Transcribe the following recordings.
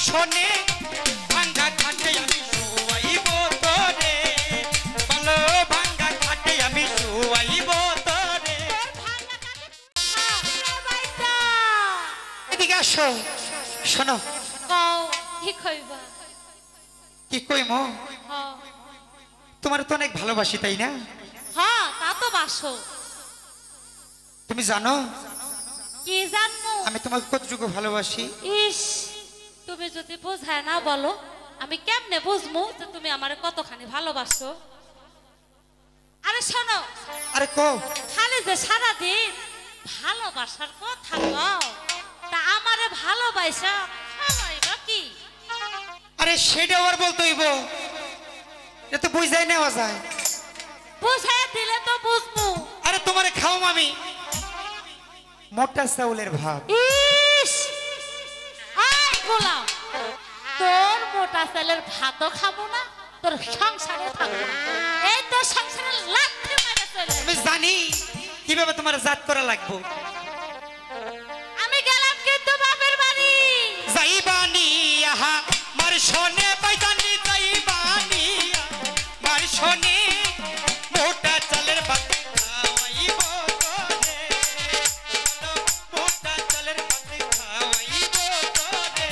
শোনে ভাঙ্গা খাটে আমি শুয়াইব তোরে বলো ভাঙ্গা খাটে আমি শুয়াইব তোরে এদিকে আসো শোনো কি কইমো তোমার তো অনেক ভালোবাসি তাই না হ্যাঁ তা তো বাসো তুমি জানো কি জানো আমি তোমাকে কতটুকু ভালোবাসি ইস তুমি যদি বোঝায় না বলো আমি কেমনে বুঝবো যে তুমি আমারে কতখানি ভালোবাসো আরে শোনো আরে কও খালি যে সারাদিন ভালোবাসার কথা কও তা আমারে ভালোবাসা খাওয়াইবা কি আরে সেটাও আর বলতে হইব এটা তো বুঝাই নেওয়া যায় বুঝাই দিলে তো বুঝবো আরে তোমারে খাও আমি মোটা চাউলের ভাত ইস আই গোলাম তোর মোটা চালের ভাতও খাবো না তোর সংসারে থাকবো না এই তো সংসারে লাথি মেরে চলে আমি জানি কিভাবে তোমার জাত করা লাগবে আমি গেলাম কিন্তু বাপের বাড়ি যাইবানি আহা মার শোনে বাইদানি যাইবানি মার শোনে মোটা চালের ভাত খাওয়াইব তোরে মোটা চালের ভাত খাওয়াইব তোরে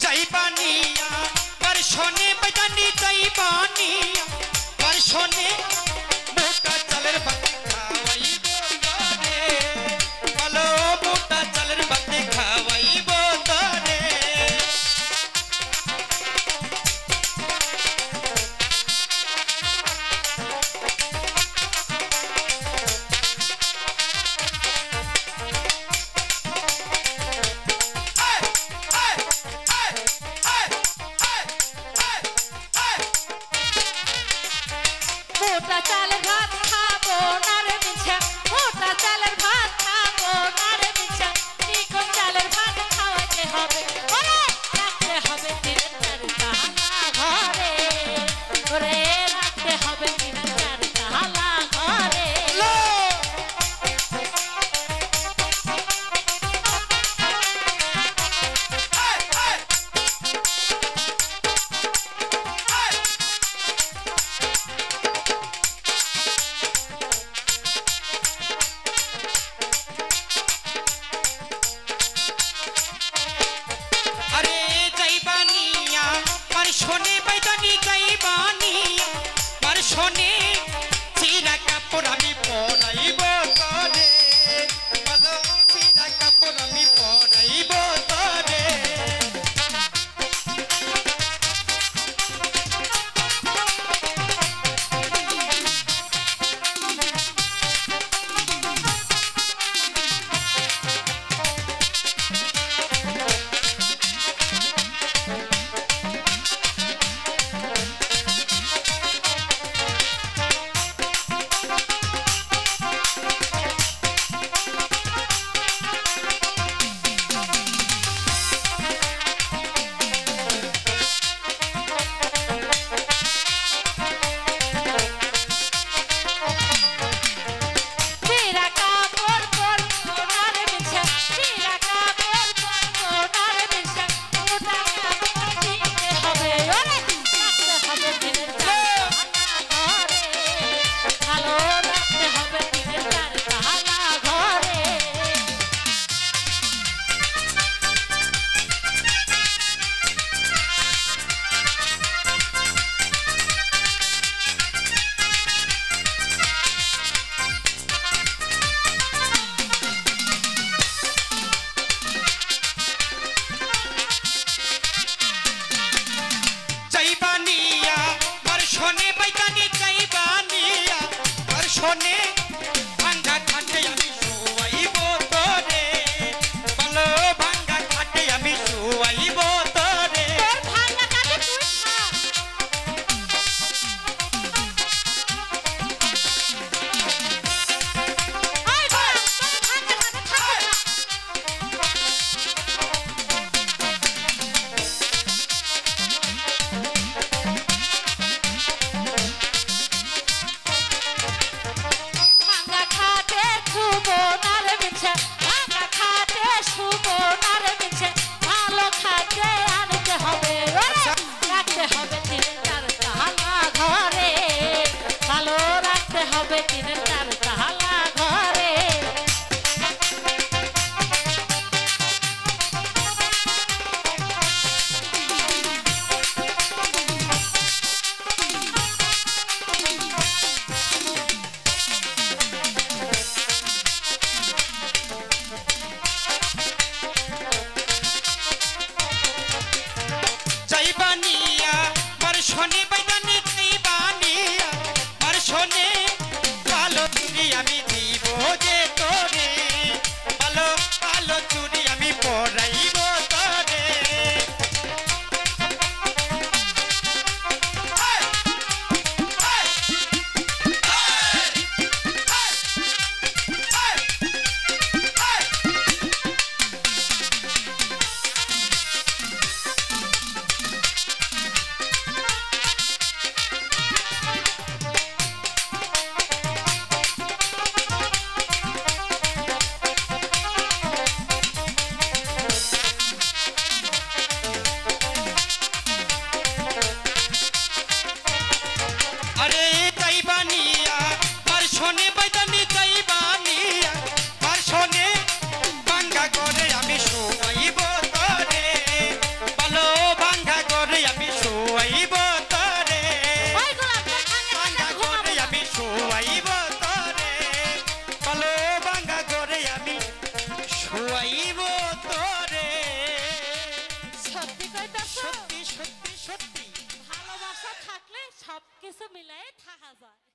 যাইবানিয়া মার শোনে বাইদানি যাইবানিয়া মার শোনে মোটা চালের ভাত খাওয়াইব তোরে বলো মোটা চালের ভাত খাওয়াইব তোরে মোটা চালের ভাত খাবো না রে মিছা মোটা চালের ভাত খাবো না রে মিছা চিকন চালের ভাত খাওয়াতে হবে ওরে রাখতে হবে দিনের চারটা ঘরে ওরে রাখতে হবে দিনের চারটা ঘরে আরে যাইবানিয়া মার শোনে বাইদানি যাইবানিয়া মার শোনে চিরা কাপড় আমি পরাইব তোরে বলো চিরা কাপড় আমি পরাইব তোরে চিরা কাপড় পরবো না রে মিছা চিরা কাপড় পরবো না রে মিছা মোটা কাপড় কিনতে হবে ওরে রাখতে হবে দিনের চারটা ঘরে ভালো রাখতে হবে দিনের চারটা ঘরে যাইবানিয়া মার শোনে বাইদানি যাইবানিয়া মার শোনে ভাঙ্গা খাটে আমি শুয়াইব তোরে বলো ভাঙ্গা খাটে আমি শুয়াইব তোরে তোর ভাঙা কাটে তুই খা ওই গোলাম তোর ভাঙা কাটে খাবো না হবে হবে দিনের চার তালা ঘরে যাইবানিয়া মার শনি বাইদানি যাইবানিয়া মার শনি ভালো চুরি আমি দিব যে তোরে ভালো ভালো চুরি আমি পরাইব তোরে আরে যাইবানিয়া মার শনি বাইদানি যাইবানিয়া মার শনি ভাঙ্গা করে আমি শোয়াইব তোরে ভালো ভাঙ্গা করে আমি শোয়াইব তোরে ওই গোলাপ তোর খাঙ্গে ভাঙ্গা করে আমি শোয়াইব তোরে ভালো ভাঙ্গা করে আমি শোয়াইব তোরে সত্যি কইতাছ সত্যি সত্যি সত্যি ভালোবাসা থাকলে সব কিছু মিলাই থাকা যায়